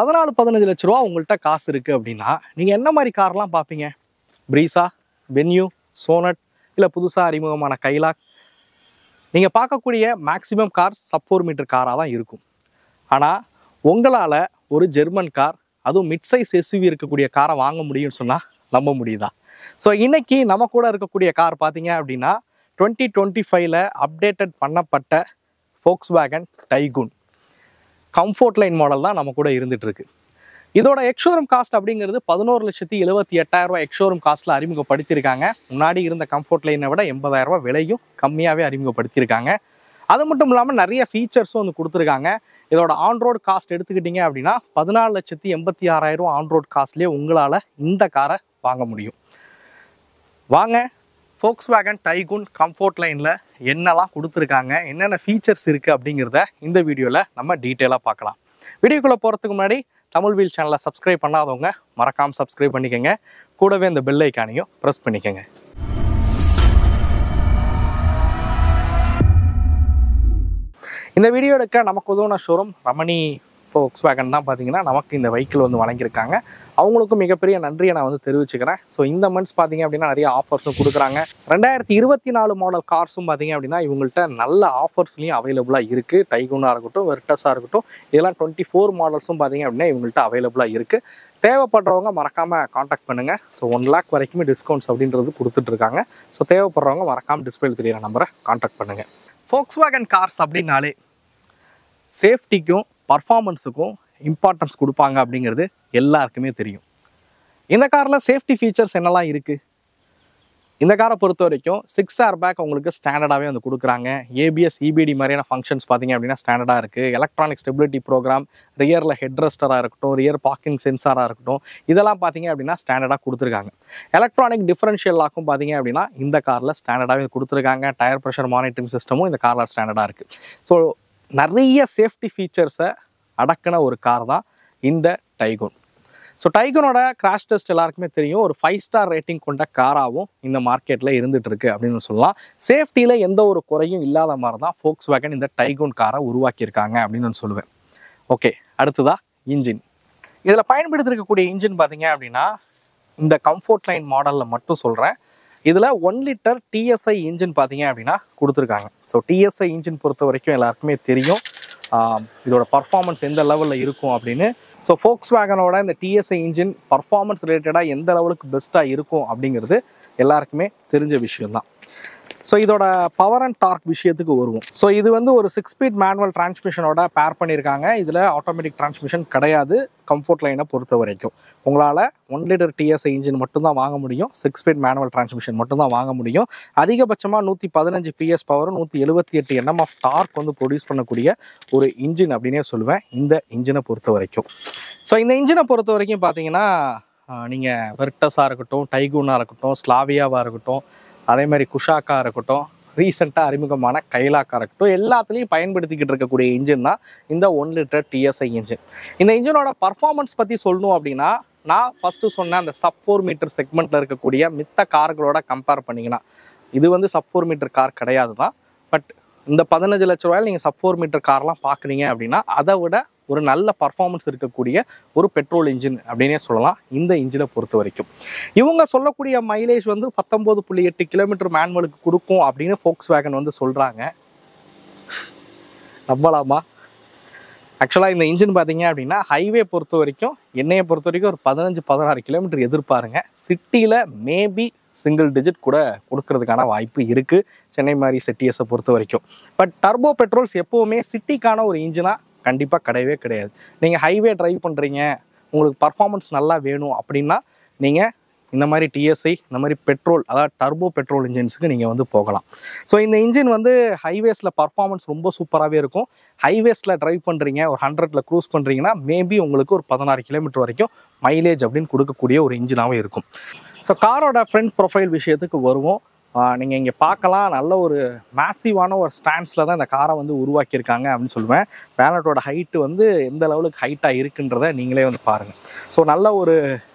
14-15 லட்ச ரூபா உங்கள்கிட்ட காசு இருக்குது அப்படின்னா நீங்கள் என்ன மாதிரி கார்லாம் பார்ப்பீங்க? ப்ரீஸா, வென்யூ, சோனட், இல்லை புதுசாக அறிமுகமான கைலாக். நீங்கள் பார்க்கக்கூடிய மேக்ஸிமம் கார் சப் 4 மீட்டர் காராக தான் இருக்கும். ஆனால் உங்களால் ஒரு ஜெர்மன் கார், அதுவும் மிட் சைஸ் எஸ்யூவி இருக்கக்கூடிய காரை வாங்க முடியும்னு சொன்னால் நம்ப முடியுதா? ஸோ இன்னைக்கு நம்ம கூட இருக்கக்கூடிய கார் பார்த்தீங்க அப்படின்னா 2025ல் அப்டேட்டட் பண்ணப்பட்ட Volkswagen Tiguan comfort line model தான் நம்ம கூட இருந்துட்டு இருக்கு. இதோட எக்ஷோரூம் காஸ்ட் அப்படிங்கிறது 11,78,000 ரூபாய் எக்ஷோரூம் காஸ்ட்டில் அறிமுகப்படுத்தியிருக்காங்க. முன்னாடி இருந்த கம்ஃபோர்ட் லைனை விட 80,000 ரூபாய் விலையும் கம்மியாகவே அறிமுகப்படுத்தியிருக்காங்க. அது மட்டும் இல்லாமல் நிறைய ஃபீச்சர்ஸும் வந்து கொடுத்துருக்காங்க. இதோட ஆன்ரோட் காஸ்ட் எடுத்துக்கிட்டிங்க அப்படின்னா 14,86,000 ஆன்ரோட் காஸ்ட்லேயே உங்களால் இந்த காரை வாங்க முடியும். வாங்க Volkswagen Tiguan கம்ஃபோர்ட் லைனில் என்னெல்லாம் கொடுத்துருக்காங்க, என்னென்ன ஃபீச்சர்ஸ் இருக்குது அப்படிங்கிறத இந்த வீடியோவில் நம்ம டீட்டெயிலாக பார்க்கலாம். வீடியோக்குள்ளே போகிறதுக்கு முன்னாடி தமிழ் வீல் சேனலை சப்ஸ்கிரைப் பண்ணாதவங்க மறக்காமல் சப்ஸ்கிரைப் பண்ணிக்கோங்க. கூடவே இந்த பெல் ஐக்கானையும் ப்ரெஸ் பண்ணிக்கோங்க. இந்த வீடியோ எடுக்க நமக்கு உதவுன ஷோரூம் ரமணி Volkswagen தான் பார்த்தீங்கன்னா நமக்கு இந்த வெஹிக்கிள் வந்து வழங்கியிருக்காங்க. அவங்களுக்கும் மிகப்பெரிய நன்றியை நான் வந்து தெரிவிச்சுக்கிறேன். ஸோ இந்த மந்த்ஸ் பார்த்தீங்க அப்படின்னா நிறைய ஆஃபர்ஸும் கொடுக்குறாங்க. 2024 மாடல் கார்ஸும் பார்த்தீங்க அப்படின்னா இவங்கள்ட்ட நல்ல ஆஃபர்ஸ்லையும் அவைலபிளாக இருக்குது. டைகுனாக இருக்கட்டும், வெர்டஸாக இருக்கட்டும், இதெல்லாம் 24 மாடல்ஸும் பார்த்தீங்க அப்படின்னா இவங்கள்ட்ட அவைலபிளாக இருக்குது. தேவைப்படுறவங்க மறக்காமல் காண்டாக்ட் பண்ணுங்கள். ஸோ 1 லேக் வரைக்குமே டிஸ்கவுண்ட்ஸ் அப்படின்றது கொடுத்துட்ருக்காங்க. ஸோ தேவைப்படுறவங்க மறக்காமல் டிஸ்பிளேல தெரியிற நம்பரை காண்டாக்ட் பண்ணுங்கள். Volkswagen கார்ஸ் அப்படின்னாலே சேஃப்டிக்கும் பர்ஃபார்மன்ஸுக்கும் இம்பார்ட்டன்ஸ் கொடுப்பாங்க அப்படிங்கிறது எல்லாருக்குமே தெரியும். இந்த காரில் சேஃப்டி ஃபீச்சர்ஸ் என்னெல்லாம் இருக்குது? இந்த காரை பொறுத்த வரைக்கும் 6 ஏர் பேக் உங்களுக்கு ஸ்டாண்டர்டாகவே வந்து கொடுக்குறாங்க. ABS, EBD மாதிரியான ஃபங்க்ஷன்ஸ் பார்த்தீங்க அப்படின்னா ஸ்டாண்டர்டாக இருக்குது. எலக்ட்ரானிக் ஸ்டெபிலிட்டி ப்ரோக்ராம், ரியரில் ஹெட்ரெஸ்டராக இருக்கட்டும், ரியர் பார்க்கிங் சென்சாராக இருக்கட்டும், இதெல்லாம் பார்த்தீங்க அப்படின்னா ஸ்டாண்டர்டாக கொடுத்துருக்காங்க. எலக்ட்ரானிக் டிஃபரன்ஷியல் லாக்கும் பார்த்தீங்க அப்படின்னா இந்த காரில் ஸ்டாண்டர்டாகவே கொடுத்துருக்காங்க. டயர் ப்ரெஷர் மானிட்டரிங் சிஸ்டமும் இந்த காரில் ஸ்டாண்டர்டாக இருக்குது. ஸோ நிறைய சேஃப்டி ஃபீச்சர்ஸை அடக்கின ஒரு கார் தான் இந்த டைகுன். ஸோ டைகுனோட கிராஷ் டெஸ்ட் எல்லாருக்குமே தெரியும். ஒரு 5 ஸ்டார் ரேட்டிங் கொண்ட காராகவும் இந்த மார்க்கெட்டில் இருந்துட்டு இருக்கு அப்படின்னு சொல்லலாம். சேஃப்டியில் எந்த ஒரு குறையும் இல்லாத மாதிரி தான் Volkswagen இந்த டைகுன் காரை உருவாக்கியிருக்காங்க அப்படின்னு நான் சொல்லுவேன். ஓகே, அடுத்ததா இன்ஜின். இதில் பயன்படுத்திருக்கக்கூடிய இன்ஜின் பார்த்தீங்க அப்படின்னா இந்த கம்ஃபோர்ட் லைன் மாடலில் மட்டும் சொல்கிறேன். இதில் 1 லிட்டர் TSI இன்ஜின் பார்த்தீங்க அப்படின்னா கொடுத்துருக்காங்க. ஸோ TSI இன்ஜின் பொறுத்த வரைக்கும் எல்லாருக்குமே தெரியும் இதோட பர்ஃபார்மன்ஸ் எந்த லெவலில் இருக்கும் அப்படின்னு. ஸோ Volkswagenோட இந்த TSI இன்ஜின் பர்ஃபார்மன்ஸ் ரிலேட்டடாக எந்த லெவலுக்கு பெஸ்ட்டாக இருக்கும் அப்படிங்கிறது எல்லாருக்குமே தெரிஞ்ச விஷயம்தான். ஸோ இதோட பவர் அண்ட் டார்க் விஷயத்துக்கு வருவோம். ஸோ இது வந்து ஒரு 6 ஸ்பீட் மேனுவல் டிரான்ஸ்மிஷனோட பேர் பண்ணியிருக்காங்க. இதில் ஆட்டோமேட்டிக் டிரான்ஸ்மிஷன் கிடையாது. கம்ஃபோர்ட் லைனை பொறுத்த வரைக்கும் உங்களால் 1 லிட்டர் TSI இன்ஜின் மட்டும்தான் வாங்க முடியும். 6 ஸ்பீட் மேனுவல் டிரான்ஸ்மிஷன் மட்டும்தான் வாங்க முடியும். அதிகபட்சமாக 115 PS power, 178 Nm of torque வந்து ப்ரொடியூஸ் பண்ணக்கூடிய ஒரு இன்ஜின் அப்படின்னே சொல்லுவேன் இந்த இன்ஜினை பொறுத்த வரைக்கும். ஸோ இந்த இன்ஜினை பொறுத்த வரைக்கும் பார்த்தீங்கன்னா நீங்கள் வெர்டஸாக இருக்கட்டும், டைகுனாக இருக்கட்டும், ஸ்லாவியாவாக இருக்கட்டும், அதே மாதிரி குஷாக்காக இருக்கட்டும், ரீசெண்டாக அறிமுகமான கைலாக்காக இருக்கட்டும், எல்லாத்துலேயும் பயன்படுத்திக்கிட்டு இருக்கக்கூடிய இன்ஜின் தான் இந்த 1 லிட்டர் TSI இன்ஜின். இந்த இன்ஜினோட பர்ஃபார்மன்ஸ் பற்றி சொல்லணும் அப்படின்னா நான் ஃபஸ்ட்டு சொன்ன அந்த சப் 4 மீட்டர் செக்மெண்ட்டில் இருக்கக்கூடிய மித்த கார்களோட கம்பேர் பண்ணிங்கன்னா இது வந்து சப் 4 மீட்டர் கார் கிடையாது தான். பட் இந்த 15 லட்ச ரூபாயில் நீங்கள் சப் 4 மீட்டர் கார்லாம் பார்க்குறீங்க அப்படின்னா அதை விட ஒரு நல்ல பர்ஃபார்மன்ஸ் இருக்கக்கூடிய ஒரு பெட்ரோல் இன்ஜின் அப்படின்னே சொல்லலாம் இந்த இன்ஜினை பொறுத்த வரைக்கும். இவங்க சொல்லக்கூடிய மைலேஜ் வந்து 19.8 கிலோமீட்டர் மேனுவலுக்கு கொடுக்கும் அப்படின்னு Volkswagen வந்து சொல்கிறாங்க. நம்பலாமா? ஆக்சுவலாக இந்த இன்ஜின் பார்த்தீங்க அப்படின்னா ஹைவே பொறுத்த வரைக்கும் என்னையை பொறுத்த வரைக்கும் ஒரு 15-16 கிலோமீட்டர் எதிர்பாருங்க. சிட்டியில் மேபி சிங்கிள் டிஜிட் கூட கொடுக்கறதுக்கான வாய்ப்பு இருக்குது சென்னை மாதிரி சிட்டிஸை பொறுத்த வரைக்கும். பட் டர்போ பெட்ரோல்ஸ் எப்போவுமே சிட்டிக்கான ஒரு இன்ஜினாக கண்டிப்பாக கிடையவே கிடையாது. நீங்கள் ஹைவே ட்ரைவ் பண்ணுறீங்க, உங்களுக்கு பர்ஃபார்மன்ஸ் நல்லா வேணும் அப்படின்னா நீங்கள் இந்த மாதிரி TSI, இந்த மாதிரி பெட்ரோல், அதாவது டர்போ பெட்ரோல் இன்ஜின்ஸுக்கு நீங்கள் வந்து போகலாம். ஸோ இந்த இன்ஜின் வந்து ஹைவேஸில் பர்ஃபார்மன்ஸ் ரொம்ப சூப்பராகவே இருக்கும். ஹைவேஸில் ட்ரைவ் பண்ணுறீங்க, ஒரு 100ல் க்ரூஸ் பண்ணுறீங்கன்னா மேபி உங்களுக்கு ஒரு 16 கிலோமீட்டர் வரைக்கும் மைலேஜ் அப்படின்னு கொடுக்கக்கூடிய ஒரு இன்ஜினாகவே இருக்கும். ஸோ காரோட ஃப்ரண்ட் ப்ரொஃபைல் விஷயத்துக்கு வருவோம். நீங்கள் இங்கே பார்க்கலாம், நல்ல ஒரு மேசிவான ஒரு ஸ்டாண்ட்ஸில் தான் இந்த காரை வந்து உருவாக்கியிருக்காங்க அப்படின்னு சொல்லுவேன். பேனட்டோட ஹைட்டு வந்து எந்த லெவலுக்கு ஹைட்டாக இருக்குன்றதை நீங்களே வந்து பாருங்கள். ஸோ நல்ல ஒரு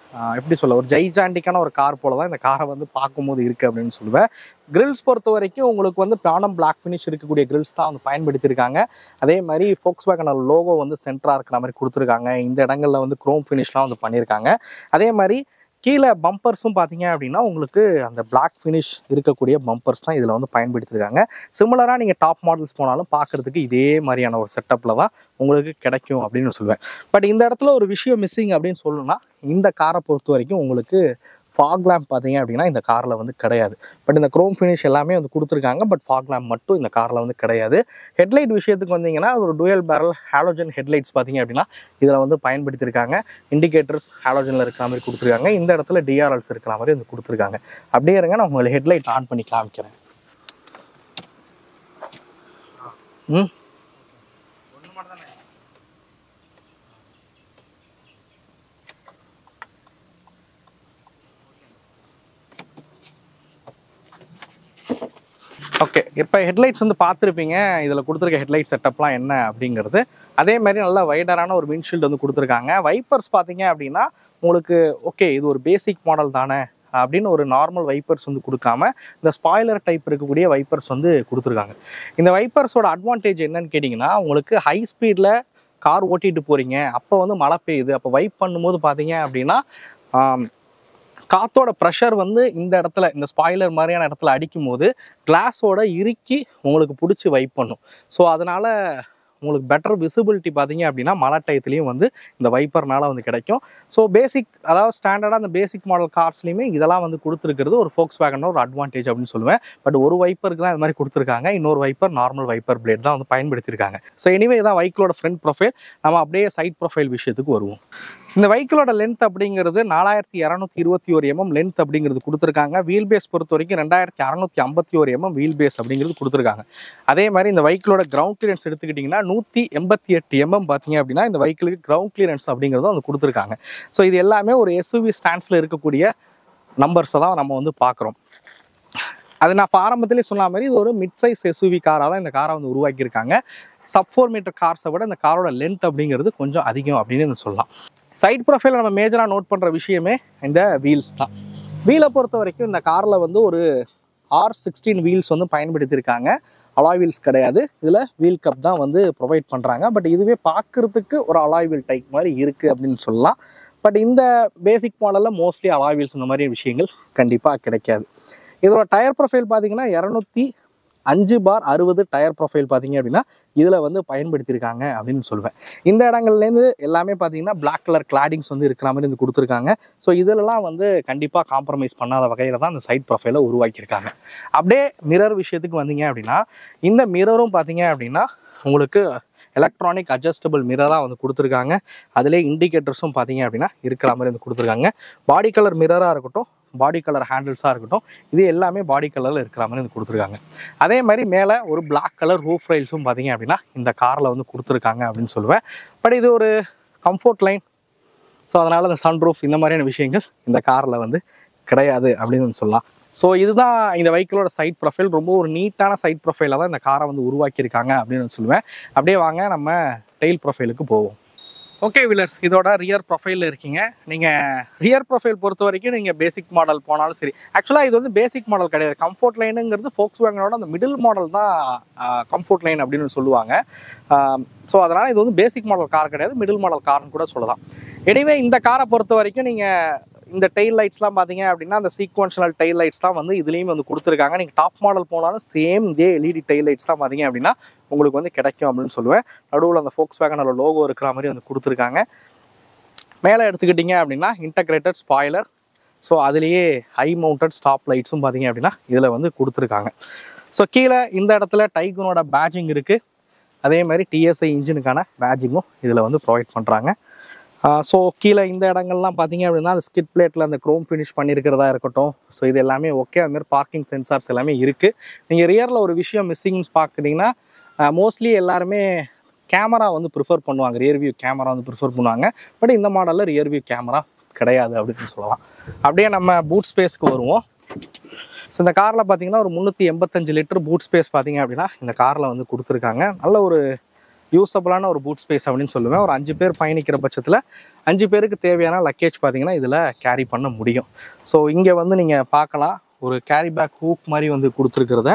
எப்படி சொல்ல, ஒரு ஜைஜாண்டிக்கான ஒரு கார் போல தான் இந்த காரை வந்து பார்க்கும்போது இருக்குது அப்படின்னு சொல்லுவேன். கிரில்ஸ் பொறுத்த வரைக்கும் உங்களுக்கு வந்து பிளானம் பிளாக் ஃபினிஷ் இருக்கக்கூடிய கிரில்ஸ் தான் வந்து பயன்படுத்தியிருக்காங்க. அதே மாதிரி Volkswagen லோகோ வந்து சென்டராக இருக்கிற மாதிரி கொடுத்துருக்காங்க. இந்த இடங்களில் வந்து குரோம் ஃபினிஷ்லாம் வந்து பண்ணியிருக்காங்க. அதே மாதிரி கீழே பம்பர்ஸும் பார்த்தீங்க அப்படின்னா உங்களுக்கு அந்த பிளாக் ஃபினிஷ் இருக்கக்கூடிய பம்பர்ஸ் தான் இதில் வந்து பயன்படுத்தியிருக்காங்க. சிமிலராக நீங்கள் டாப் மாடல்ஸ் போனாலும் பார்க்குறதுக்கு இதே மாதிரியான ஒரு செட்டப்பில் தான் உங்களுக்கு கிடைக்கும் அப்படின்னு சொல்லுவேன். பட் இந்த இடத்துல ஒரு விஷயம் மிஸ்ஸிங் அப்படின்னு சொல்லணும்னா, இந்த காரை பொறுத்த வரைக்கும் உங்களுக்கு ஃபாக் லேம்ப் பார்த்தீங்க அப்படின்னா இந்த காரில் வந்து கிடையாது. பட் இந்த குரோம் ஃபினிஷ் எல்லாமே வந்து கொடுத்துருக்காங்க. பட் ஃபாக் லேம்ப் மட்டும் இந்த காரில் வந்து கிடையாது. ஹெட்லைட் விஷயத்துக்கு வந்தீங்கன்னா ஒரு டூயல் பேரல் ஹாலோஜன் ஹெட்லைட்ஸ் பார்த்தீங்க அப்படின்னா இதில் வந்து பயன்படுத்தியிருக்காங்க. இண்டிகேட்டர்ஸ் ஹாலோஜனில் இருக்கிற மாதிரி கொடுத்துருக்காங்க. இந்த இடத்துல டிஆர்எல்ஸ் இருக்கிற மாதிரி வந்து கொடுத்துருக்காங்க. அப்படியே இருங்க, நான் உங்களுக்கு ஹெட்லைட் ஆன் பண்ணி காமிக்கிறேன். ஓகே, இப்போ ஹெட்லைட்ஸ் வந்து பார்த்துருப்பீங்க. இதில் கொடுத்துருக்க ஹெட்லைட் செட்டப்லாம் என்ன அப்படிங்கிறது. அதே மாதிரி நல்லா வைடரான ஒரு விண்ட்ஷீல்டு வந்து கொடுத்துருக்காங்க. வைப்பர்ஸ் பார்த்தீங்க அப்படின்னா உங்களுக்கு ஓகே இது ஒரு பேசிக் மாடல் தானே அப்படின்னு ஒரு நார்மல் வைப்பர்ஸ் வந்து கொடுக்காம இந்த ஸ்பாய்லர் டைப் இருக்கக்கூடிய வைப்பர்ஸ் வந்து கொடுத்துருக்காங்க. இந்த வைப்பர்ஸோட அட்வான்டேஜ் என்னன்னு கேட்டிங்கன்னா, உங்களுக்கு ஹை ஸ்பீடில் கார் ஓட்டிகிட்டு போகிறீங்க, அப்போ வந்து மழை பெய்யுது, அப்போ வைப் பண்ணும்போது பார்த்தீங்க அப்படின்னா காற்றோட ப்ரெஷர் வந்து இந்த இடத்துல இந்த ஸ்பாய்லர் மாதிரியான இடத்துல அடிக்கும் போது கிளாஸோட இறுக்கி உங்களுக்கு பிடிச்சி வைப் பண்ணும். ஸோ அதனால் உங்களுக்கு பெட்டர் விசிபிலிட்டி பார்த்தீங்க அப்படின்னா மழை டயத்துலையும் வந்து இந்த வைப்பர்னால வந்து கிடைக்கும். ஸோ பேசிக், அதாவது ஸ்டாண்டர்டாக அந்த பேசிக் மாடல் கார்ஸ்லையுமே இதெல்லாம் வந்து கொடுத்துருக்கிறது ஒரு Volkswagen ஒரு அட்வான்டேஜ் அப்படின்னு சொல்லுவேன். பட் ஒரு வைப்பருக்கு தான் இது மாதிரி கொடுத்துருக்காங்க. இன்னொரு வைப்பர் நார்மல் வைப்பர் பிளேட் தான் வந்து பயன்படுத்தியிருக்காங்க. ஸோ எனிவே தான் வைக்கிளோட ஃப்ரண்ட் ப்ரொஃபைல். நம்ம அப்படியே சைட் ப்ரொஃபைல் விஷயத்துக்கு வருவோம். இந்த வைக்கிளோட லென்த் அப்படிங்கிறது 4221 mm லென்த் அப்படிங்கிறது கொடுத்துருக்காங்க. வீல் பேஸ் பொறுத்த வரைக்கும் 2651 mm வீல் பேஸ் அப்படிங்கிறது கொடுத்துருக்காங்க. அதே மாதிரி இந்த வைக்கிளோட கிரவுண்ட் கிளியரன்ஸ் எடுத்துக்கிட்டிங்கன்னா 188 mm பார்த்தீங்க அப்படின்னா இந்த வைக்கிளுக்கு கிரவுண்ட் கிளியரன்ஸ் அப்படிங்கிறத வந்து கொடுத்துருக்காங்க. ஸோ இது எல்லாமே ஒரு SUV ஸ்டாண்ட்ஸில் இருக்கக்கூடிய நம்பர்ஸை தான் நம்ம வந்து பார்க்குறோம். அது நான் ஆரம்பத்திலே சொன்ன மாதிரி இது ஒரு மிட் சைஸ் SUV காராக தான் இந்த காரை வந்து உருவாக்கியிருக்காங்க. சப் 4 மீட்டர் கார்ஸை விட இந்த காரோட லென்த் அப்படிங்கிறது கொஞ்சம் அதிகம் அப்படின்னு சொல்லலாம். சைட் ப்ரொஃபைல் நம்ம மேஜராக நோட் பண்ணுற விஷயமே இந்த வீல்ஸ் தான். வீலை பொறுத்த வரைக்கும் இந்த காரில் வந்து ஒரு R16 வீல்ஸ் வந்து பயன்படுத்தியிருக்காங்க. அலாய் வீல்ஸ் கிடையாது. இதில் வீல் கப் தான் வந்து ப்ரொவைட் பண்ணுறாங்க. பட் இதுவே பார்க்குறதுக்கு ஒரு அலாய் வீல் டைப் மாதிரி இருக்குது அப்படின்னு சொல்லலாம். பட் இந்த பேசிக் மாடலில் மோஸ்ட்லி அலாய் வீல்ஸ் இந்த மாதிரி விஷயங்கள் கண்டிப்பாக கிடைக்காது. இதோட டயர் ப்ரொஃபைல் பார்த்தீங்கன்னா 205/60 டயர் ப்ரொஃபைல் பார்த்தீங்க அப்படின்னா இதில் வந்து பயன்படுத்தியிருக்காங்க அப்படின்னு சொல்லுவேன். இந்த இடங்கள்லேருந்து எல்லாமே பார்த்தீங்கன்னா பிளாக் கலர் கிளாடிங்ஸ் வந்து இருக்கிற மாதிரி வந்து கொடுத்துருக்காங்க. ஸோ இதிலலாம் வந்து கண்டிப்பாக காம்ப்ரமைஸ் பண்ணாத வகையில் தான் இந்த சைட் ப்ரொஃபைலை உருவாக்கியிருக்காங்க. அப்படியே மிரர் விஷயத்துக்கு வந்தீங்க அப்படின்னா இந்த மிரரும் பார்த்தீங்க அப்படின்னா உங்களுக்கு எலக்ட்ரானிக் அட்ஜஸ்டபிள் மிரராக வந்து கொடுத்துருக்காங்க. அதிலே இண்டிகேட்டர்ஸும் பார்த்தீங்க அப்படின்னா இருக்கிற மாதிரி வந்து கொடுத்துருக்காங்க. பாடி கலர் மிரராக இருக்கட்டும், பாடி கலர் ஹேண்டில்ஸாக இருக்கட்டும், இது எல்லாமே பாடி கலரில் இருக்கிற மாதிரி வந்து கொடுத்துருக்காங்க. அதே மாதிரி மேலே ஒரு பிளாக் கலர் ரூஃப் ரைல்ஸும் பார்த்தீங்க அப்படின்னா இந்த காரில் வந்து கொடுத்துருக்காங்க அப்படின்னு சொல்லுவேன். பட் இது ஒரு கம்ஃபர்ட் லைன். ஸோ அதனால் இந்த சன் ரூஃப் இந்த மாதிரியான விஷயங்கள் இந்த காரில் வந்து கிடையாது அப்படின்னு சொல்லலாம். ஸோ இதுதான் இந்த வெஹிக்கிளோட சைட் ப்ரொஃபைல். ரொம்ப ஒரு நீட்டான சைட் ப்ரொஃபைலாக தான் இந்த காரை வந்து உருவாக்கியிருக்காங்க அப்படின்னு சொல்லுவேன். அப்படியே வாங்க நம்ம டெயில் ப்ரொஃபைலுக்கு போவோம். ஓகே வில்லர்ஸ், இதோட ரியர் ப்ரொஃபைலில் இருக்கீங்க. நீங்கள் ரியர் ப்ரொஃபைல் பொறுத்த வரைக்கும் நீங்கள் பேசிக் மாடல் போனாலும் சரி, ஆக்சுவலாக இது வந்து பேசிக் மாடல் கிடையாது. கம்ஃபர்ட் லைனுங்கிறது Volkswagenோட அந்த மிடில் மாடல் தான் கம்ஃபர்ட் லைன் அப்படின்னு சொல்லுவாங்க. ஸோ அதனால் இது வந்து பேசிக் மாடல் கார் கிடையாது, மிடில் மாடல் கார்னு கூட சொல்லலாம். எனிவே இந்த காரை பொறுத்த வரைக்கும் நீங்கள் இந்த டெயில் லைட்ஸ்லாம் பார்த்தீங்க அப்படின்னா அந்த சீக்வன்ஷனல் டெயில் லைட்ஸ்லாம் வந்து இதுலேயும் வந்து கொடுத்துருக்காங்க. நீங்கள் டாப் மாடல் போனாலும் சேம் இதே LED டெயில் லைட்ஸ்லாம் பார்த்தீங்க அப்படின்னா உங்களுக்கு வந்து கிடைக்கும் அப்படின்னு சொல்லுவேன். நடுவில் அந்த Volkswagen லோகோ இருக்கிற மாதிரி வந்து கொடுத்துருக்காங்க. மேலே எடுத்துக்கிட்டிங்க அப்படின்னா இன்டகிரேட்டட் ஸ்பாய்லர். ஸோ அதுலேயே ஹை மவுண்டட் ஸ்டாப் லைட்ஸும் பார்த்தீங்க அப்படின்னா இதில் வந்து கொடுத்துருக்காங்க. ஸோ கீழே இந்த இடத்துல டைகுனோட பேட்ஜிங் இருக்குது. அதே மாதிரி TSI இன்ஜினுக்கான பேட்ஜிங்கும் இதில் வந்து ப்ரொவைட் பண்ணுறாங்க. ஸோ கீழே இந்த இடங்கள்லாம் பார்த்தீங்க அப்படின்னா அந்த ஸ்கிட் பிளேட்டில் அந்த க்ரோம் ஃபினிஷ் பண்ணியிருக்கிறதா இருக்கட்டும். ஸோ இது எல்லாமே ஓகே. அதுமாதிரி பார்க்கிங் சென்சார்ஸ் எல்லாமே இருக்குது. நீங்கள் ரியரில் ஒரு விஷயம் மிஸ்ஸிங்ஸ் பார்க்குறீங்கன்னா மோஸ்ட்லி எல்லாருமே கேமரா வந்து ப்ரிஃபர் பண்ணுவாங்க, ரியர் வியூ கேமரா வந்து ப்ரிஃபர் பண்ணுவாங்க. பட் இந்த மாடலில் ரியர் வியூ கேமரா கிடையாது அப்படின்னு சொல்லலாம். அப்படியே நம்ம பூட் ஸ்பேஸ்க்கு வருவோம். ஸோ இந்த காரில் பார்த்தீங்கன்னா ஒரு 385 லிட்டர் பூட் ஸ்பேஸ் பார்த்தீங்க அப்படின்னா இந்த காரில் வந்து கொடுத்துருக்காங்க. நல்ல ஒரு யூஸபிளான ஒரு பூட் ஸ்பேஸ் அப்படின்னு சொல்லுவேன். ஒரு 5 பேர் பயணிக்கிற பட்சத்தில் 5 பேருக்கு தேவையான லக்கேஜ் பார்த்தீங்கன்னா இதில் கேரி பண்ண முடியும். ஸோ இங்கே வந்து நீங்கள் பார்க்கலாம் ஒரு கேரி பேக் ஹூக் மாதிரி வந்து கொடுத்துருக்கிறத.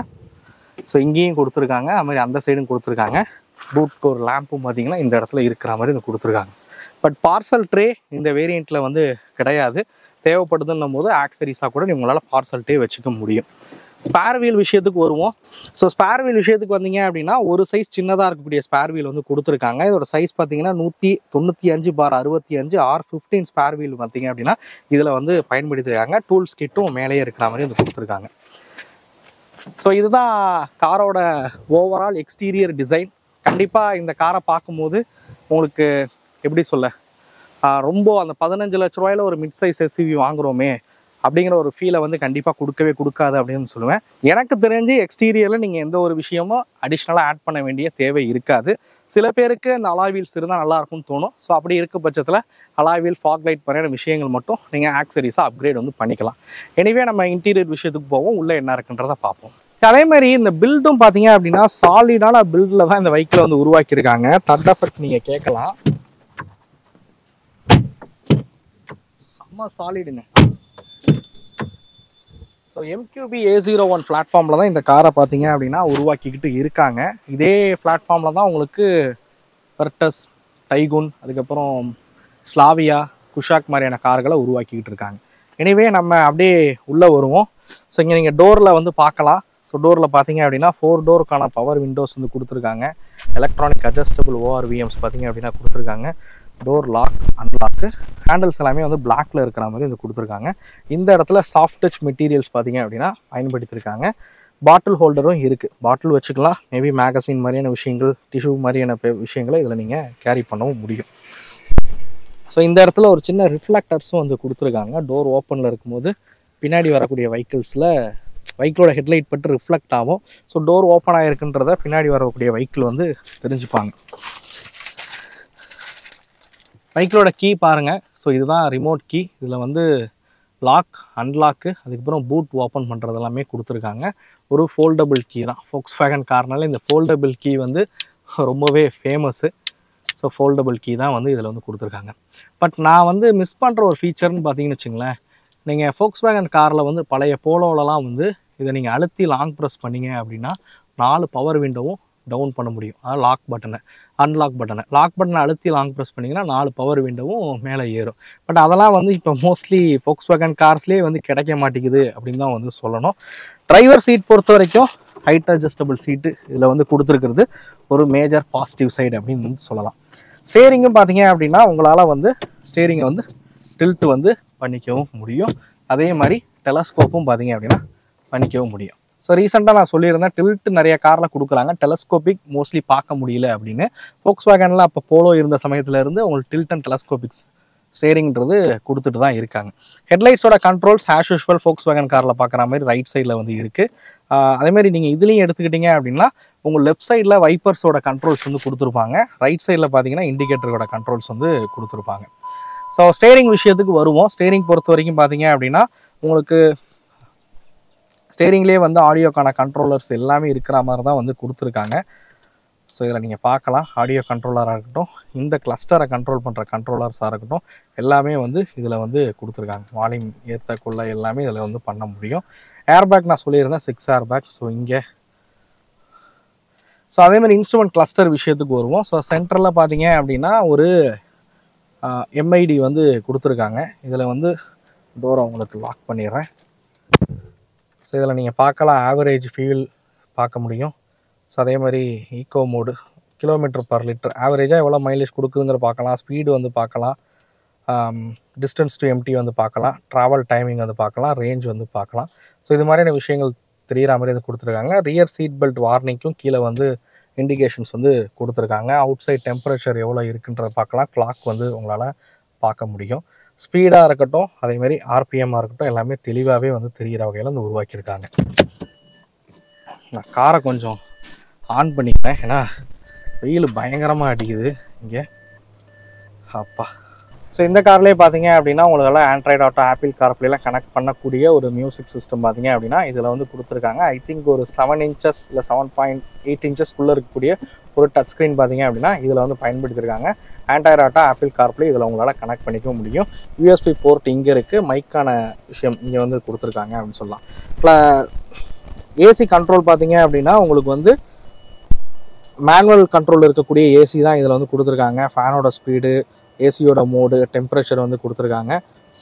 ஸோ இங்கேயும் கொடுத்துருக்காங்க, அது மாதிரி அந்த சைடும் கொடுத்துருக்காங்க. பூட்க்கு ஒரு லேம்பும் பார்த்தீங்கன்னா இந்த இடத்துல இருக்கிற மாதிரி வந்து கொடுத்துருக்காங்க. பட் பார்சல் ட்ரே இந்த வேரியண்ட்டில் வந்து கிடையாது. தேவைப்படுதுன்னும் போது ஆக்சரிஸாக கூட உங்களால் பார்சல் ட்ரே வச்சுக்க முடியும். ஸ்பேர் வீல் விஷயத்துக்கு வருவோம். ஸோ ஸ்பேர் வீல் விஷயத்துக்கு வந்தீங்க அப்படின்னா ஒரு சைஸ் சின்னதாக இருக்கக்கூடிய ஸ்பேர் வீல் வந்து கொடுத்துருக்காங்க. இதோட சைஸ் பார்த்தீங்கன்னா 195/65 R15 ஸ்பேர் வீல் பார்த்தீங்க அப்படின்னா இதில் வந்து பயன்படுத்திருக்காங்க. டூல்ஸ் கிட்டும் மேலேயே இருக்கிற மாதிரி வந்து கொடுத்துருக்காங்க. ஸோ இதுதான் காரோட ஓவரால் எக்ஸ்டீரியர் டிசைன். கண்டிப்பாக இந்த காரை பார்க்கும்போது உங்களுக்கு எப்படி சொல்ல, ரொம்ப அந்த 15 லட்ச ரூபாயில் ஒரு மிட் சைஸ் எஸ்யூவி வாங்குகிறோமே அப்படிங்கிற ஒரு ஃபீலை வந்து கண்டிப்பாக கொடுக்காது அப்படின்னு சொல்லுவேன். எனக்கு தெரிஞ்சு எக்ஸ்டீரியரில் நீங்கள் எந்த ஒரு விஷயமும் அடிஷ்னலாக ஆட் பண்ண வேண்டிய தேவை இருக்காது. சில பேருக்கு அந்த அலாய் வீல்ஸ் இருந்தால் நல்லாயிருக்கும்னு தோணும். ஸோ அப்படி இருக்க பட்சத்தில் அலாய் வீல், ஃபாக் லைட் மாதிரியான விஷயங்கள் மட்டும் நீங்கள் ஆக்சரிஸாக அப்கிரேட் வந்து பண்ணிக்கலாம். எனிவே நம்ம இன்டீரியர் விஷயத்துக்கு போவோம், உள்ளே என்ன இருக்குன்றதை பார்ப்போம். அதே மாதிரி இந்த பில்டும் பார்த்தீங்க அப்படின்னா சாலிடான பில்டில் தான் இந்த வெஹிக்கிளை வந்து உருவாக்கியிருக்காங்க. தட் எஃபெக்ட் நீங்கள் கேட்கலாம், செம்ம சாலிடுங்க. ஸோ MQB A01 பிளாட்ஃபார்மில் தான் இந்த காரை பார்த்தீங்க அப்படின்னா உருவாக்கிக்கிட்டு இருக்காங்க. இதே பிளாட்ஃபார்மில் தான் உங்களுக்கு வெர்டஸ், டைகுன், அதுக்கப்புறம் ஸ்லாவியா, குஷாக் மாதிரியான கார்களை உருவாக்கிக்கிட்டு இருக்காங்க. எனிவே நம்ம அப்படியே உள்ளே வருவோம். ஸோ இங்கே நீங்கள் டோரில் வந்து பார்க்கலாம். ஸோ டோரில் பார்த்தீங்க அப்படின்னா 4 டோருக்கான பவர் விண்டோஸ் வந்து கொடுத்துருக்காங்க. எலக்ட்ரானிக் அட்ஜஸ்டபிள் ORVMs பார்த்தீங்க அப்படின்னா கொடுத்துருக்காங்க. டோர் லாக், அன்லாக்கு, ஹேண்டில்ஸ் எல்லாமே வந்து பிளாக்ல இருக்கிற மாதிரி வந்து கொடுத்துருக்காங்க. இந்த இடத்துல சாஃப்ட் டச் மெட்டீரியல்ஸ் பார்த்தீங்க அப்படின்னா பயன்படுத்தியிருக்காங்க. பாட்டில் ஹோல்டரும் இருக்குது, பாட்டில் வச்சுக்கலாம். மேபி மேகசின் மாதிரியான விஷயங்கள், டிஷ்யூ மாதிரியான விஷயங்களை இதில் நீங்கள் கேரி பண்ணவும் முடியும். ஸோ இந்த இடத்துல ஒரு சின்ன ரிஃப்ளெக்டர்ஸும் வந்து கொடுத்துருக்காங்க. டோர் ஓப்பனில் இருக்கும்போது பின்னாடி வரக்கூடிய வெஹிக்கிளோட ஹெட்லைட் பட்டு ரிஃப்ளெக்ட் ஆகும். ஸோ டோர் ஓப்பன் ஆகிருக்குன்றத பின்னாடி வரக்கூடிய வெஹிக்கிள் வந்து தெரிஞ்சுப்பாங்க. வெஹிக்கிளோட கீ பாருங்கள். ஸோ இதுதான் ரிமோட் கீ. இதில் வந்து லாக், அன்லாக்கு, அதுக்கப்புறம் பூட் ஓப்பன் பண்ணுறது எல்லாமே கொடுத்துருக்காங்க. ஒரு ஃபோல்டபுள் கீ தான். Volkswagen கார்னால இந்த ஃபோல்டபுள் கீ வந்து ரொம்பவே ஃபேமஸ்ஸு. ஸோ ஃபோல்டபுள் கீ தான் வந்து இதில் வந்து கொடுத்துருக்காங்க. பட் நான் வந்து மிஸ் பண்ணுற ஒரு ஃபீச்சர்னு பார்த்தீங்கன்னு வச்சுங்களேன், நீங்கள் Volkswagen காரில் வந்து பழைய போலோவிலலாம் வந்து இதை நீங்கள் அழுத்தி லாங் ப்ரெஸ் பண்ணிங்க அப்படின்னா 4 பவர் விண்டோவும் டவுன் பண்ண முடியும். அதாவது லாக் பட்டனை, அன்லாக் பட்டனை அழுத்தி லாங் ப்ரெஸ் பண்ணிங்கன்னா 4 பவர் விண்டோவும் மேலே ஏறும். பட் அதெல்லாம் வந்து இப்போ மோஸ்ட்லி Volkswagen கார்ஸ்லேயே வந்து கிடைக்க மாட்டேங்குது அப்படின்னு தான் வந்து சொல்லணும். டிரைவர் சீட் பொறுத்த வரைக்கும் ஹைட் அட்ஜஸ்டபிள் சீட்டு இதில் வந்து கொடுத்துருக்கிறது ஒரு மேஜர் பாசிட்டிவ் சைடு அப்படின்னு வந்து சொல்லலாம். ஸ்டேரிங்கும் பார்த்தீங்க அப்படின்னா உங்களால் வந்து ஸ்டேரிங்கை வந்து டில்ட் வந்து பண்ணிக்கவும் முடியும். அதே மாதிரி டெலஸ்கோப்பும் பார்த்தீங்க அப்படின்னா பண்ணிக்கவும் முடியும். ஸோ ரீசெண்டாக நான் சொல்லியிருந்தேன், டில்ட் நிறைய காரில் கொடுக்குறாங்க, டெலஸ்கோபிக் மோஸ்ட்லி பார்க்க முடியல அப்படின்னு. Volkswagenல அப்போ போலோ இருந்த சமயத்துலேருந்து உங்களுக்கு டில்ட் அண்ட் டெலஸ்கோபிக்ஸ் ஸ்டேரிங்கிறது கொடுத்துட்டு தான் இருக்காங்க. ஹெட்லைட்ஸோட கண்ட்ரோல்ஸ் ஆஸ் யூஷுவல் Volkswagen காரில் பார்க்குற மாதிரி ரைட் சைடில் வந்து இருக்குது. அதேமாதிரி நீங்கள் இதுலேயும் எடுத்துக்கிட்டிங்க அப்படின்னா உங்கள் லெஃப்ட் சைடில் வைப்பர்ஸோட கண்ட்ரோல்ஸ் வந்து கொடுத்துருப்பாங்க. ரைட் சைடில் பார்த்தீங்கன்னா இண்டிகேட்டரோட கண்ட்ரோல்ஸ் வந்து கொடுத்துருப்பாங்க. ஸோ ஸ்டேரிங் விஷயத்துக்கு வருவோம். ஸ்டேரிங் பொறுத்த வரைக்கும் பார்த்தீங்க அப்படின்னா உங்களுக்கு ஸ்டேரிங்லேயே வந்து ஆடியோக்கான கண்ட்ரோலர்ஸ் எல்லாமே இருக்கிற மாதிரி தான் வந்து கொடுத்துருக்காங்க. ஸோ இதில் நீங்கள் பார்க்கலாம், ஆடியோ கண்ட்ரோலராக இருக்கட்டும், இந்த கிளஸ்டரை கண்ட்ரோல் பண்ணுற கண்ட்ரோலர்ஸாக இருக்கட்டும், எல்லாமே வந்து இதில் வந்து கொடுத்துருக்காங்க. வால்யூம் ஏற்றக்குள்ள எல்லாமே இதில் வந்து பண்ண முடியும். ஏர்பேக் நான் சொல்லியிருந்தேன் 6 ஏர்பேக். ஸோ இங்கே அதேமாதிரி இன்ஸ்ட்ருமெண்ட் கிளஸ்டர் விஷயத்துக்கு வருவோம். ஸோ சென்டரில் பார்த்தீங்க அப்படின்னா ஒரு MID வந்து கொடுத்துருக்காங்க. இதில் வந்து டோரை உங்களுக்கு லாக் பண்ணிடுறேன். ஸோ இதில் நீங்கள் பார்க்கலாம், ஆவரேஜ் ஃபியூல் பார்க்க முடியும். ஸோ அதே மாதிரி eco mode, kilometre per litre ஆவரேஜாக எவ்வளோ மைலேஜ் கொடுக்குதுங்கிற பார்க்கலாம். ஸ்பீடு வந்து பார்க்கலாம், டிஸ்டன்ஸ் டு எம்டி வந்து பார்க்கலாம், ட்ராவல் டைமிங் வந்து பார்க்கலாம், ரேஞ்ச் வந்து பார்க்கலாம். ஸோ இது மாதிரியான விஷயங்கள் தெரிகிற மாதிரி வந்து கொடுத்துருக்காங்க. ரியர் சீட் பெல்ட் வார்னிங்க்கும் கீழே வந்து இண்டிகேஷன்ஸ் வந்து கொடுத்துருக்காங்க. அவுட் சைட் டெம்பரேச்சர் எவ்வளோ இருக்குன்றத பார்க்கலாம். கிளாக் வந்து உங்களால் பார்க்க முடியும். ஸ்பீடாக இருக்கட்டும், அதேமாதிரி ஆர்பிஎம்மாக இருக்கட்டும், எல்லாமே தெளிவாகவே வந்து தெரிகிற வகையில் வந்து உருவாக்கியிருக்காங்க. நான் காரை கொஞ்சம் ஆன் பண்ணிக்கிறேன், ஏன்னா வெயில் பயங்கரமாக அடிக்குது இங்கே. அப்பா. ஸோ இந்த கார்லேயே பார்த்தீங்க அப்படின்னா உங்களுக்கெல்லாம் ஆண்ட்ராய்டு ஆட்டோ, ஆப்பிள் கார்ப்ளேலாம் கனெக்ட் பண்ணக்கூடிய ஒரு மியூசிக் சிஸ்டம் பார்த்தீங்க அப்படின்னா இதில் வந்து கொடுத்துருக்காங்க. ஐ திங்க் ஒரு 7 இன்ச்சஸ் இல்லை 7.8 இன்ச்சஸ்க்குள்ளே இருக்கக்கூடிய ஒரு டச் ஸ்க்ரீன் பார்த்தீங்க அப்படின்னா இதில் வந்து பயன்படுத்தியிருக்காங்க. ஆண்ட்ராய்டாட்டா ஆப்பிள் கார்ப்ளே இதில் உங்களால் கனெக்ட் பண்ணிக்க முடியும். யூஎஸ்பி போர்ட் இங்கே இருக்குது. மைக்கான விஷயம் இங்கே வந்து கொடுத்துருக்காங்க அப்படின்னு சொல்லலாம். இப்போ ஏசி கண்ட்ரோல் பார்த்தீங்க அப்படின்னா உங்களுக்கு வந்து மேனுவல் கண்ட்ரோல் இருக்கக்கூடிய ஏசி தான் இதில் வந்து கொடுத்துருக்காங்க. ஃபேனோட ஸ்பீடு, ஏசியோட மோடு, டெம்பரேச்சர் வந்து கொடுத்துருக்காங்க.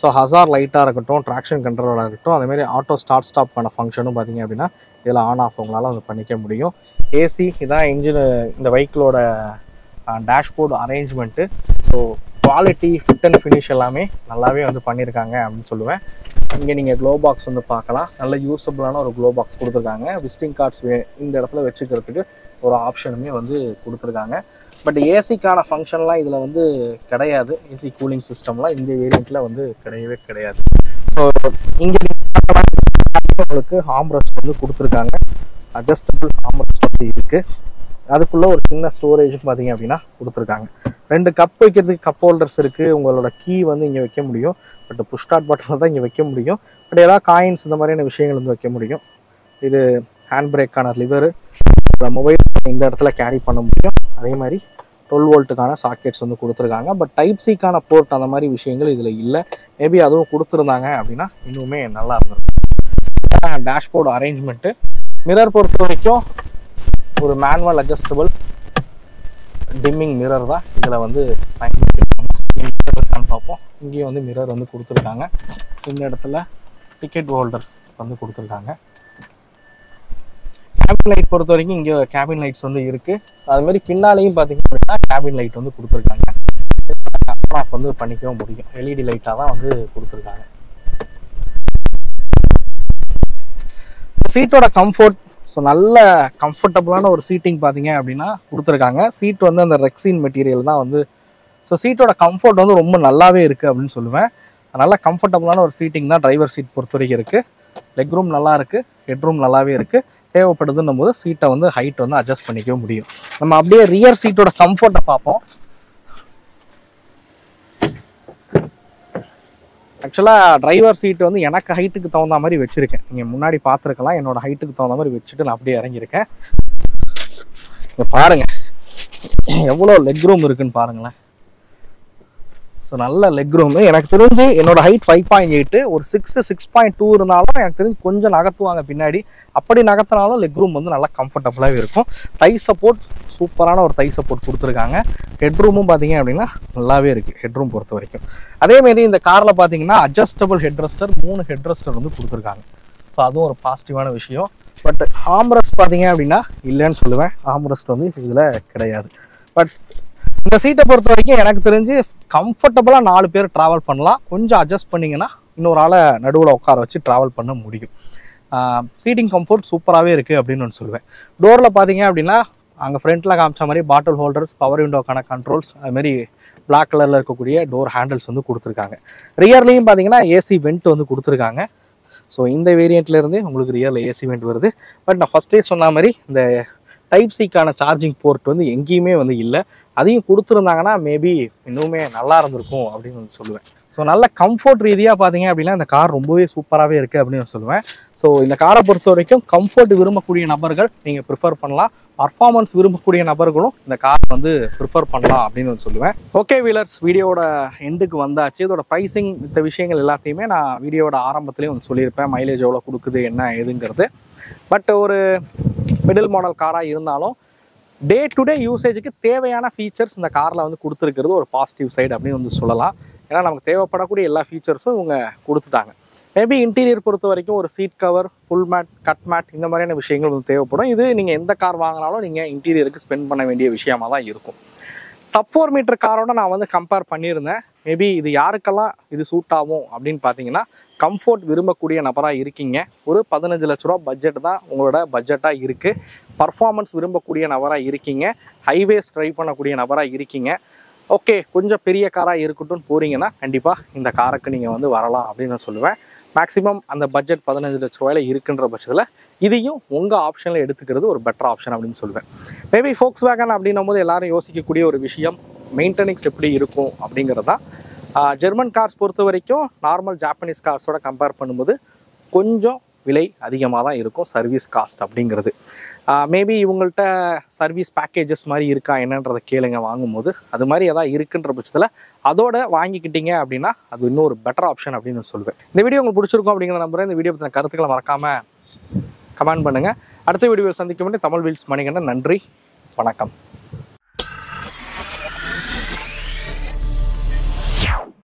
ஸோ ஹசார் லைட்டாக இருக்கட்டும், ட்ராக்ஷன் கண்ட்ரோலாக இருக்கட்டும், அதேமாதிரி ஆட்டோ ஸ்டார்ட் ஸ்டாப்க்கான ஃபங்க்ஷனும் பார்த்தீங்க அப்படின்னா இதில் ஆன் ஆஃப் உங்களால் வந்து பண்ணிக்க முடியும். ஏசி இதான் இன்ஜின் இந்த வெஹிக்கிளோட dashboard arrangement. So quality, fit and finish எல்லாமே நல்லாவே வந்து பண்ணியிருக்காங்க அப்படின்னு சொல்லுவேன். இங்கே நீங்கள் க்ளோ பாக்ஸ் வந்து பார்க்கலாம். நல்ல யூஸபிளான ஒரு க்ளோ பாக்ஸ் கொடுத்துருக்காங்க. விசிட்டிங் கார்ட்ஸ் இந்த இடத்துல வச்சுக்கிறதுக்கு ஒரு ஆப்ஷனுமே வந்து கொடுத்துருக்காங்க. பட் ஏசிக்கான ஃபங்க்ஷன்லாம் இதில் வந்து கிடையாது. ஏசி கூலிங் சிஸ்டம்லாம் இந்த வேரியண்ட்டில் வந்து கிடையவே கிடையாது. ஸோ இங்கே உங்களுக்கு ஆம்ரெஸ்ட் வந்து கொடுத்துருக்காங்க. அட்ஜஸ்டபிள் ஆம்ரெஸ்ட் வந்து இருக்குது. அதுக்குள்ளே ஒரு சின்ன ஸ்டோரேஜ் பார்த்தீங்க அப்படின்னா கொடுத்துருக்காங்க. 2 கப் வைக்கிறதுக்கு கப் ஹோல்டர்ஸ் இருக்குது. உங்களோட கீ வந்து இங்கே வைக்க முடியும். பட் புஷ் ஸ்டார்ட் பட்டனில் தான் இங்கே வைக்க முடியும். பட் ஏதாவது காயின்ஸ் இந்த மாதிரியான விஷயங்கள் வந்து வைக்க முடியும். இது ஹேண்ட் பிரேக்கான லிவரு. மொபைல் இந்த இடத்துல கேரி பண்ண முடியும். அதே மாதிரி 12 வோல்ட்டுக்கான சாக்கெட்ஸ் வந்து கொடுத்துருக்காங்க. பட் டைப் சிக்கான போர்ட் அந்த மாதிரி விஷயங்கள் இதில் இல்லை. மேபி அதுவும் கொடுத்துருந்தாங்க அப்படின்னா இன்னுமே நல்லா இருந்திருக்கும். Dashboard arrangement. மிரர் பொறுத்த வரைக்கும் ஒரு மேனுவல் அட்ஜஸ்டபிள் டிம்மிங் மிரர் தான் இதில் வந்து பயன்படுத்திருக்காங்க. பார்ப்போம். இங்கேயும் வந்து மிரர் வந்து கொடுத்துருக்காங்க. இந்த இடத்துல டிக்கெட் ஹோல்டர்ஸ் வந்து கொடுத்துருக்காங்க. கேபின் லைட் பொறுத்த வரைக்கும் இங்கே கேபின் லைட்ஸ் வந்து இருக்குது. அது மாதிரி பின்னாலேயும் பார்த்தீங்க அப்படின்னா கேபின் லைட் வந்து கொடுத்துருக்காங்க. ஆன் ஆஃப் வந்து பண்ணிக்கவும் முடியும். எல்இடி லைட்டாக தான் வந்து கொடுத்துருக்காங்க. சீட்டோட கம்ஃபர்ட், ஸோ நல்ல கம்ஃபர்டபுளான ஒரு சீட்டிங் பார்த்தீங்க அப்படின்னா கொடுத்துருக்காங்க. சீட் வந்து அந்த ரெக்ஸின் மெட்டீரியல் தான் வந்து. ஸோ சீட்டோட கம்ஃபர்ட் வந்து ரொம்ப நல்லாவே இருக்குது அப்படின்னு சொல்லுவேன். நல்ல கம்ஃபர்டபுளான ஒரு சீட்டிங் தான் டிரைவர் சீட் பொறுத்த வரைக்கும் இருக்குது. லெக் ரூம் நல்லா இருக்குது, ஹெட் ரூம் நல்லாவே இருக்குது. தேவைப்படுதுன்னும் போது சீட்டை வந்து ஹைட் வந்து அட்ஜஸ்ட் பண்ணிக்க முடியும். நம்ம அப்படியே ரியர் சீட்டோட கம்ஃபர்ட்டை பார்ப்போம். ஆக்சுவலாக டிரைவர் சீட்டு வந்து எனக்கு ஹைட்டுக்கு தகுந்த மாதிரி வச்சுருக்கேன். நீங்கள் முன்னாடி பார்த்துருக்கலாம். என்னோட ஹைட்டுக்கு தகுந்த மாதிரி வச்சுட்டு நான் அப்படியே இறங்கியிருக்கேன். இங்கே பாருங்கள் எவ்வளோ லெக் ரூம் இருக்குன்னு பாருங்களேன். ஸோ நல்ல லெக் ரூமு. எனக்கு தெரிஞ்சு என்னோட ஹைட் 5.8, ஒரு 6.2 இருந்தாலும் எனக்கு தெரிஞ்சு கொஞ்சம் நகர்த்துவாங்க பின்னாடி. அப்படி நகர்த்தினாலும் லெக் ரூம் வந்து நல்லா கம்ஃபர்டபுளாகவே இருக்கும். தை சப்போர்ட், சூப்பரான ஒரு தை சப்போர்ட் கொடுத்துருக்காங்க. ஹெட் ரூமும் பார்த்தீங்க அப்படின்னா நல்லாவே இருக்குது ஹெட் ரூம் பொறுத்த வரைக்கும். அதேமாரி இந்த காரில் பார்த்தீங்கன்னா அட்ஜஸ்டபிள் ஹெட் ரெஸ்டர், 3 ஹெட் ரெஸ்டர் வந்து கொடுத்துருக்காங்க. ஸோ அதுவும் ஒரு பாசிட்டிவான விஷயம். பட் ஆம்ரெஸ்ட் பார்த்தீங்க அப்படின்னா இல்லைன்னு சொல்லுவேன். ஆம்ரெஸ்ட் வந்து இதில் கிடையாது. பட் இந்த சீட்டை பொறுத்த வரைக்கும் எனக்கு தெரிஞ்சு கம்ஃபர்டபுளாக 4 பேர் ட்ராவல் பண்ணலாம். கொஞ்சம் அட்ஜஸ்ட் பண்ணிங்கன்னா இன்னொரு ஆளை நடுவில் உட்கார வச்சு ட்ராவல் பண்ண முடியும். சீட்டிங் கம்ஃபர்ட் சூப்பராகவே இருக்குது அப்படின்னு நான் சொல்லுவேன். டோரில் பார்த்தீங்க அப்படின்னா அங்கே ஃப்ரண்ட்டில் காமிச்ச மாதிரி பாட்டில் ஹோல்டர்ஸ், பவர் விண்டோக்கான கண்ட்ரோல்ஸ், அதுமாரி பிளாக் கலரில் இருக்கக்கூடிய டோர் ஹேண்டில்ஸ் வந்து கொடுத்துருக்காங்க. ரியர்லேயும் பார்த்தீங்கன்னா ஏசி வெண்ட் வந்து கொடுத்துருக்காங்க. ஸோ இந்த வேரியண்ட்லேருந்தே உங்களுக்கு ரியரில் ஏசி வெண்ட் வருது. பட் நான் ஃபஸ்ட்டே சொன்ன மாதிரி இந்த டைப் சிக்கான சார்ஜிங் போர்ட் வந்து எங்கேயுமே வந்து இல்லை. அதையும் கொடுத்துருந்தாங்கன்னா மேபி இன்னுமே நல்லா இருந்திருக்கும் அப்படின்னு வந்து சொல்லுவேன். ஸோ நல்ல கம்ஃபர்ட் ரீதியாக பார்த்தீங்க அப்படின்னா இந்த கார் ரொம்பவே சூப்பராகவே இருக்குது அப்படின்னு நான் சொல்லுவேன். ஸோ இந்த காரை பொறுத்த வரைக்கும் கம்ஃபர்ட் விரும்பக்கூடிய நபர்கள் நீங்கள் ப்ரிஃபர் பண்ணலாம். பர்ஃபார்மன்ஸ் விரும்பக்கூடிய நபர்களும் இந்த கார் வந்து ப்ரிஃபர் பண்ணலாம் அப்படின்னு வந்து சொல்லுவேன். ஓகே வீலர்ஸ், வீடியோட எண்டுக்கு வந்தாச்சு. இதோட ப்ரைஸிங் இந்த விஷயங்கள் எல்லாத்தையுமே நான் வீடியோட ஆரம்பத்துலேயும் வந்து சொல்லியிருப்பேன். மைலேஜ் எவ்வளோ கொடுக்குது என்ன ஏதுங்கிறது. பட் ஒரு மிடில் மாடல் காராக இருந்தாலும் டே டு டே யூசேஜுக்கு தேவையான ஃபீச்சர்ஸ் இந்த காரில் வந்து கொடுத்துருக்கிறது ஒரு பாசிட்டிவ் சைடு அப்படின்னு வந்து சொல்லலாம். ஏன்னா நமக்கு தேவைப்படக்கூடிய எல்லா ஃபீச்சர்ஸும் இவங்க கொடுத்துட்டாங்க. மேபி இன்டீரியர் பொறுத்த வரைக்கும் ஒரு seat cover, full mat, cut mat இந்த மாதிரியான விஷயங்கள் வந்து தேவைப்படும். இது நீங்கள் எந்த கார் வாங்கினாலும் நீங்கள் இன்டீரியருக்கு ஸ்பெண்ட் பண்ண வேண்டிய விஷயமா தான் இருக்கும். சப் 4 மீட்டர் காரோட நான் வந்து கம்பேர் பண்ணியிருந்தேன். மேபி இது யாருக்கெல்லாம் இது சூட் ஆகும் அப்படின்னு பார்த்தீங்கன்னா, கம்ஃபர்ட் விரும்பக்கூடிய நபராக இருக்கீங்க, ஒரு 15 லட்ச ரூபா பட்ஜெட் தான் உங்களோட பட்ஜெட்டாக இருக்குது, பர்ஃபார்மன்ஸ் விரும்பக்கூடிய நபராக இருக்கீங்க, ஹைவேஸ் ட்ரைவ் பண்ணக்கூடிய நபராக இருக்கீங்க, ஓகே கொஞ்சம் பெரிய காராக இருக்கட்டும் போகிறீங்கன்னா கண்டிப்பாக இந்த காருக்கு நீங்கள் வந்து வரலாம் அப்படின்னு நான் சொல்லுவேன். மேக்ஸிமம் அந்த பட்ஜெட் 15 லட்ச ரூபாயில் இருக்குன்ற பட்சத்தில் இதையும் உங்கள் ஆப்ஷனில் எடுத்துக்கிறது ஒரு பெட்டர் ஆப்ஷன் அப்படின்னு சொல்லுவேன். மேபி Volkswagen அப்படின்னும் போது எல்லாரும் யோசிக்கக்கூடிய ஒரு விஷயம் மெயின்டெனன்ஸ் எப்படி இருக்கும் அப்படிங்கிறது தான். ஜெர்மன் கார்ஸ் பொறுத்த வரைக்கும் நார்மல் ஜாப்பனீஸ் கார்ஸோட கம்பேர் பண்ணும்போது கொஞ்சம் விலை அதிகமாக தான் இருக்கும் சர்வீஸ் காஸ்ட் அப்படிங்கிறது. மேபி இவங்கள்ட்ட சர்வீஸ் பேக்கேஜஸ் மாதிரி இருக்கா என்னன்றதை கேளுங்க வாங்கும்போது. அது மாதிரி எதாவது இருக்குன்ற பட்சத்தில் அதோட வாங்கிக்கிட்டீங்க அப்படின்னா அது இன்னும் ஒரு பெட்டர் ஆப்ஷன் அப்படின்னு சொல்லுவேன். இந்த வீடியோ உங்களுக்கு பிடிச்சிருக்கும் அப்படிங்கிற நம்புறேன். இந்த வீடியோ பற்றின கருத்துக்களை மறக்காமல் கமெண்ட் பண்ணுங்கள். அடுத்த வீடியோவில் சந்திக்கும் முன்னே தமிழ் வீல்ஸ் மணிகண்டன். நன்றி, வணக்கம்.